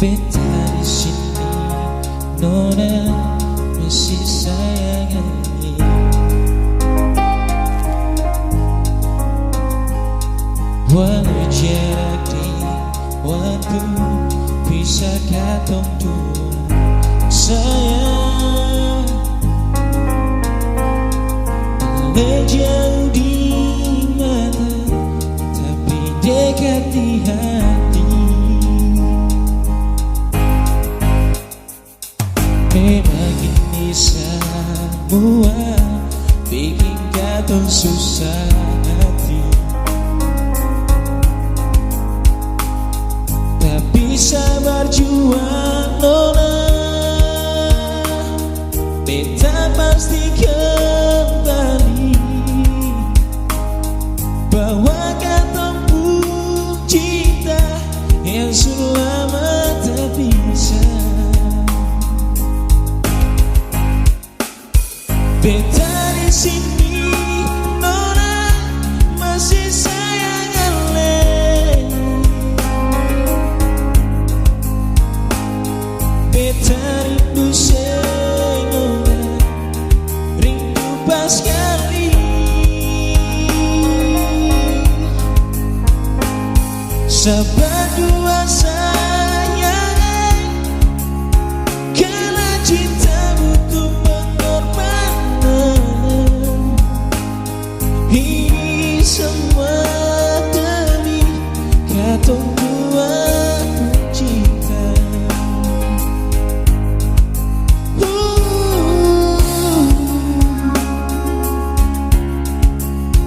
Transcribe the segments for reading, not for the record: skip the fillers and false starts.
Beta di sini, Nona masih sayangi. Walau jarak di waktu bisa katong dua, sayang. Walau jauh di mata, tapi dekat di hati. Memang ini semua bikin katong susah hati, tapi sabar juang Nona. Beta pasti kembali, bawa katong pun cinta yang selama tak bisa. Beta di sini, Nona masih sayang ale. Beta rindu Nona, rindu pas kali. Sabar dua sayang, karena cinta butuh pengorbanan. Ini semua demi katong dua cinta.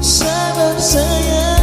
Sabar sayang.